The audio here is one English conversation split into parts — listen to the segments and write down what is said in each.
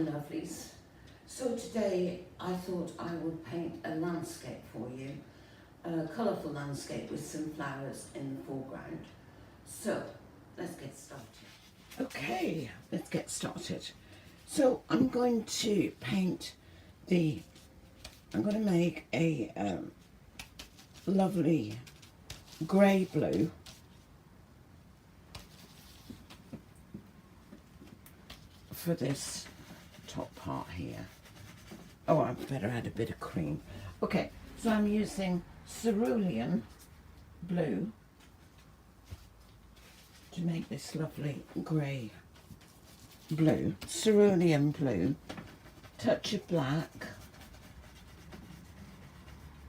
lovelies. So today I thought I would paint a landscape for you, a colourful landscape with some flowers in the foreground. So let's get started. Okay, let's get started. So I'm going to make a lovely grey blue. For this top part here. Oh, I better add a bit of cream. Okay, so I'm using cerulean blue to make this lovely grey blue. Cerulean blue, touch of black,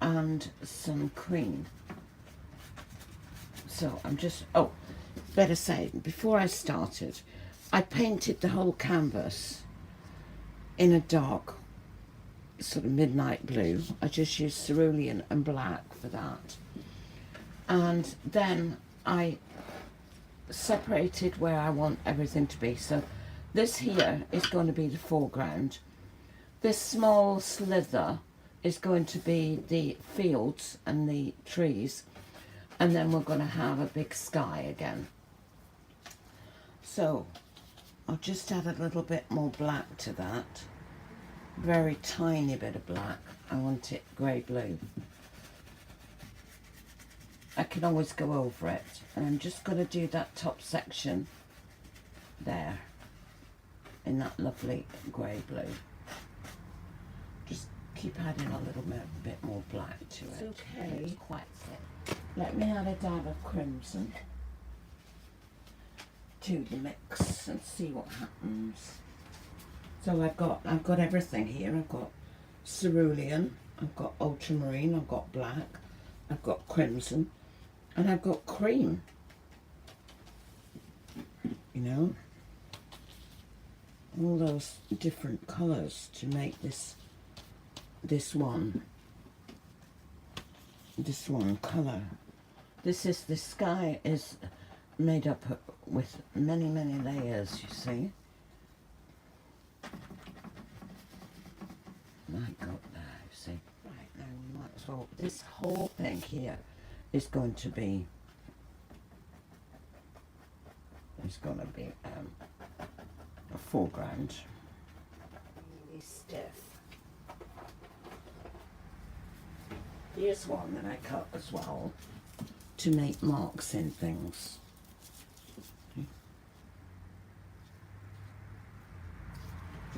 and some cream. So I'm just, oh, better say, before I started, I painted the whole canvas in a dark sort of midnight blue. I just used cerulean and black for that. And then I separated where I want everything to be. So this here is going to be the foreground. This small slither is going to be the fields and the trees. And then we're going to have a big sky again. So I'll just add a little bit more black to that. Very tiny bit of black. I want it grey-blue. I can always go over it. And I'm just going to do that top section there in that lovely grey-blue. Just keep adding a little bit more black to it. It's okay. It's quite thick. Let me add a dab of crimson to the mix and see what happens. So I've got everything here. I've got cerulean, I've got ultramarine, I've got black, I've got crimson, and I've got cream. You know, all those different colours to make this one colour. The sky is made up with many layers, you see. Like up there, you see. Right, now we might as well, this whole thing here is going to be a foreground. Really stiff. Here's one that I cut as well to make marks in things.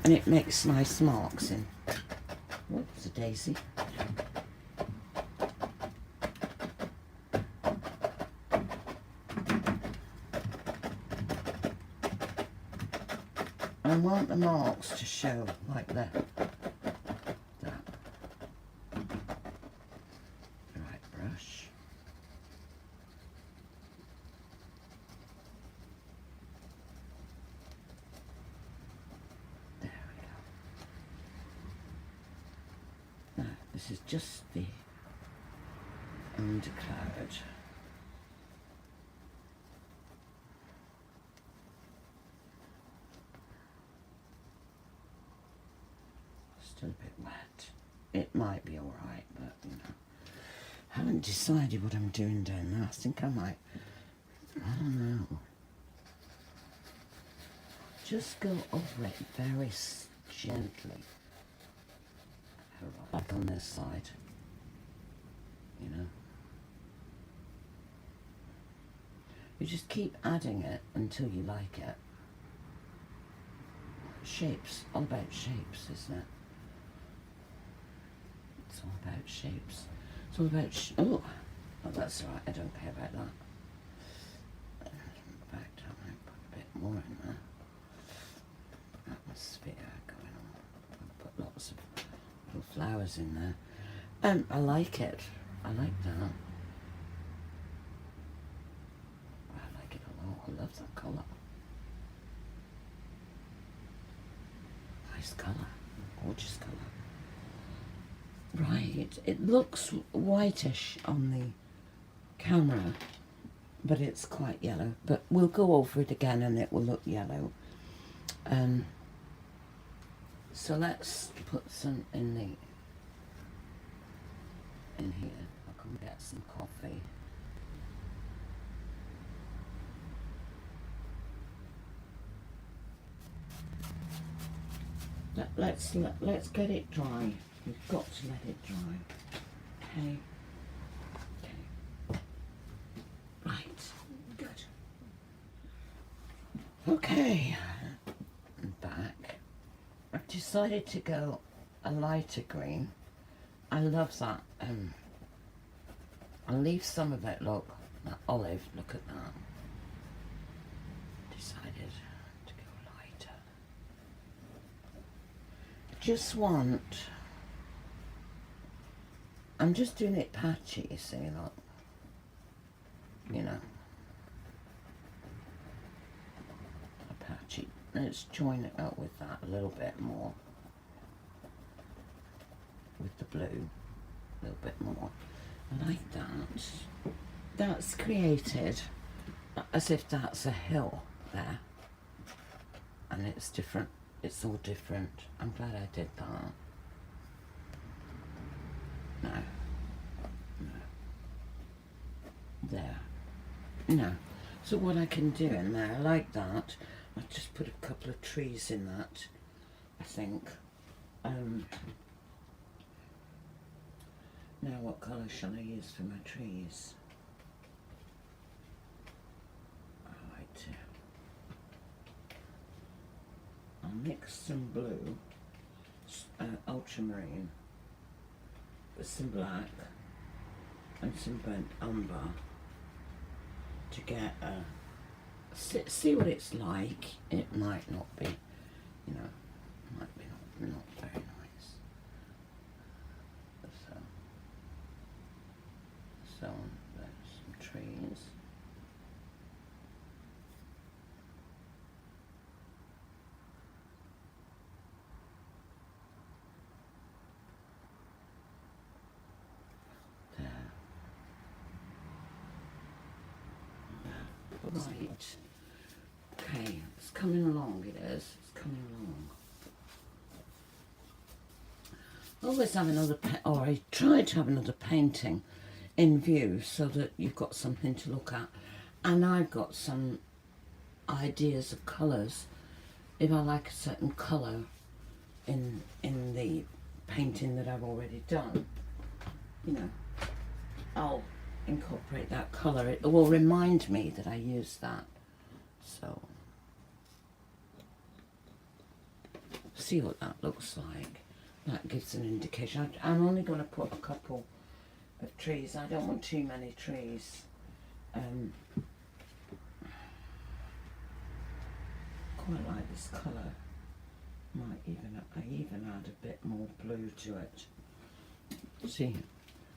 And it makes nice marks in. Whoops, a daisy. I want the marks to show like that. Right brush. This is just the undercloud. Still a bit wet. It might be all right, but you know, I haven't decided what I'm doing down there. I think I might, I don't know. Just go over it very gently. Like on this side, you know. You just keep adding it until you like it. Shapes, all about shapes, isn't it? It's all about shapes. It's all about oh, that's all right. I don't care about that. In fact, I might put a bit more in there. Atmosphere going on. I'll put lots of little flowers in there. I like it. I like that. I like it a lot. I love that colour. Nice colour. Gorgeous colour. Right. It looks whitish on the camera, but it's quite yellow. But we'll go over it again and it will look yellow. So let's put some in here. I'll come get some coffee. Let's get it dry. We've got to let it dry. Okay. Okay. Right. Good. Okay. I'm back. I've decided to go a lighter green. I love that. I'll leave some of it. Look, that olive. Look at that. Decided to go lighter. Just want. I'm just doing it patchy, you see, look. You know. A patchy. Let's join it up with that a little bit more. With the blue. A little bit more. Like that. That's created as if that's a hill there. And it's different. It's all different. I'm glad I did that. No. There. No. So what I can do in there, like that, I'll just put a couple of trees in that, I think. Now what colour shall I use for my trees? Alright. I'll mix some blue, ultramarine, with some black and some burnt umber to get a see what it's like. It might not be, you know, might be not very nice. So there's some trees. Right. Okay, it's coming along, it is. It's coming along. I always have another, or I try to have another painting in view so that you've got something to look at. And I've got some ideas of colours. If I like a certain colour in the painting that I've already done, you know, I'll incorporate that colour. It will remind me that I used that. So see what that looks like. That gives an indication. I'm only going to put a couple of trees. I don't want too many trees. Quite like this colour. I even add a bit more blue to it. See,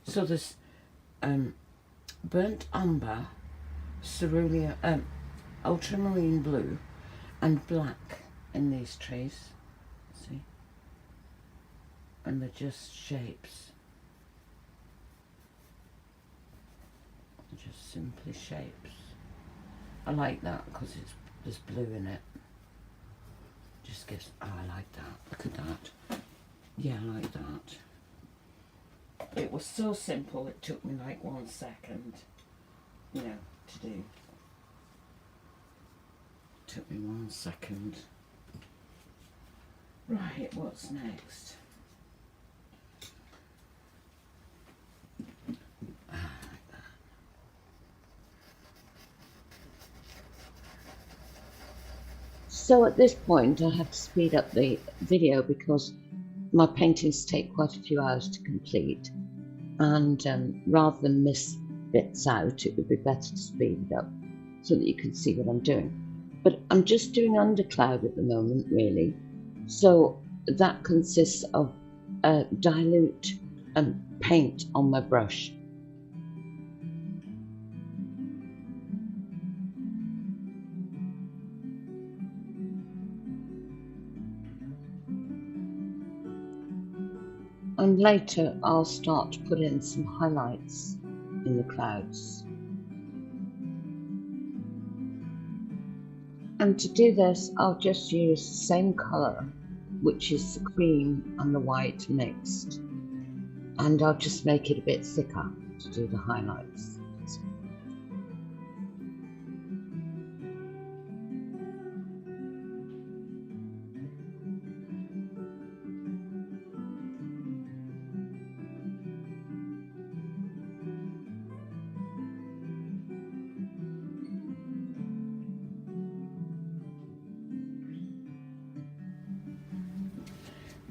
so there's burnt umber, cerulean, ultramarine blue, and black in these trees. See, and they're just shapes. Just simply shapes. I like that because there's blue in it. Just gives. Oh, I like that. Look at that. Yeah, I like that. It was so simple. It took me like 1 second, you know, to do. It took me 1 second. Right. What's next? So at this point I have to speed up the video because my paintings take quite a few hours to complete, and rather than miss bits out, it would be better to speed it up so that you can see what I'm doing. But I'm just doing undercloud at the moment, really. So that consists of dilute paint on my brush. And later I'll start to put in some highlights in the clouds. And to do this, I'll just use the same colour which is the cream and the white mixed, and I'll just make it a bit thicker to do the highlights.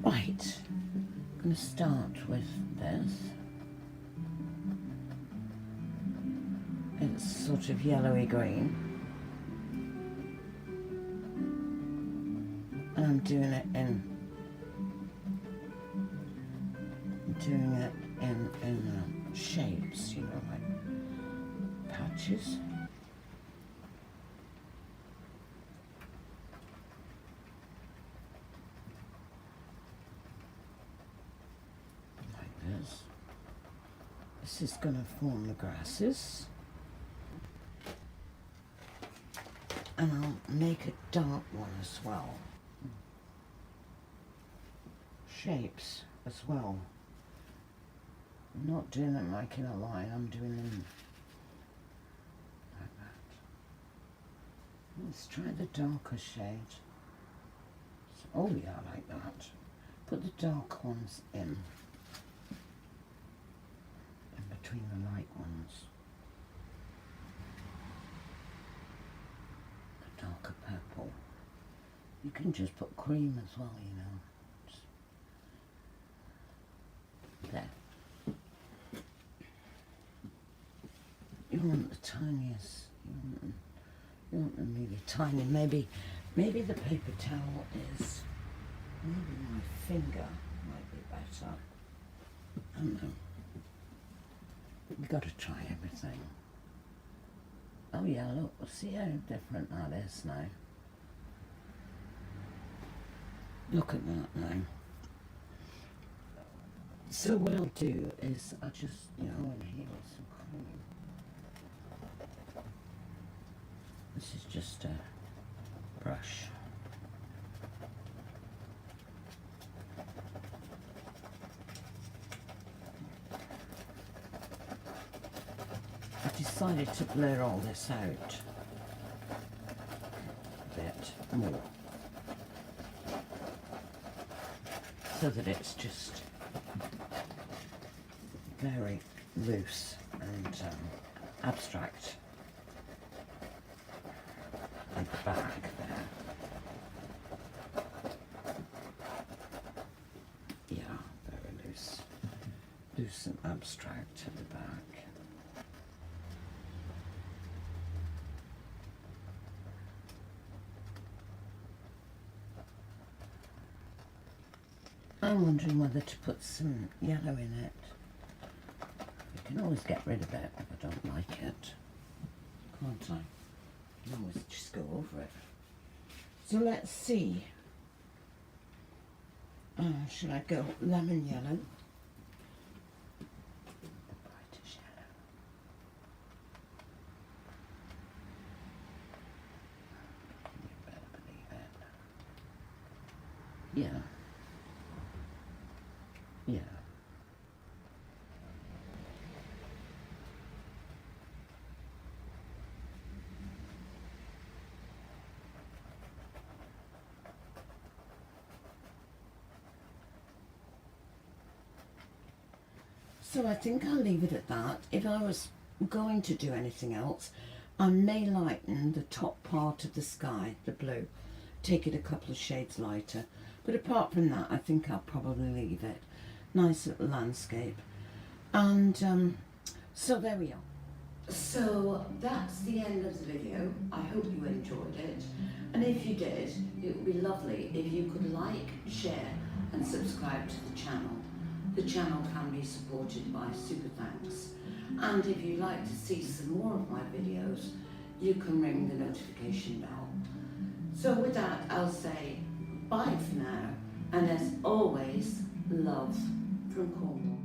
Right, I'm going to start with this. It's sort of yellowy green, and I'm doing it in shapes, you know, like patches. This is going to form the grasses, and I'll make a dark one as well. Shapes as well. I'm not doing them like in a line, I'm doing them like that. Let's try the darker shade. Oh yeah, I like that. Put the dark ones in between the light ones. The darker purple. You can just put cream as well, you know. Just there. You want the tiniest. You want them really tiny. Maybe the paper towel is. Maybe my finger might be better. I don't know. We've got to try everything. Oh yeah, look, see how different that is now. Look at that now. So what I'll do is I'll just, you know, inhale some cream. This is just a brush. I've decided to blur all this out a bit more so that it's just very loose and abstract at the back there. Yeah, very loose. Loose and abstract at the back. I'm wondering whether to put some yellow in it. You can always get rid of it if I don't like it, can't I? You can always just go over it. So let's see. Should I go lemon yellow? The brightest yellow. You better believe it. Yeah. Yeah. So I think I'll leave it at that. If I was going to do anything else, I may lighten the top part of the sky, the blue, take it a couple of shades lighter. But apart from that, I think I'll probably leave it. Nice little landscape. And so there we are. So that's the end of the video. I hope you enjoyed it. And if you did, it would be lovely if you could like, share and subscribe to the channel. The channel can be supported by super thanks. And if you'd like to see some more of my videos, you can ring the notification bell. So with that, I'll say bye for now. And as always, love from Cornwall.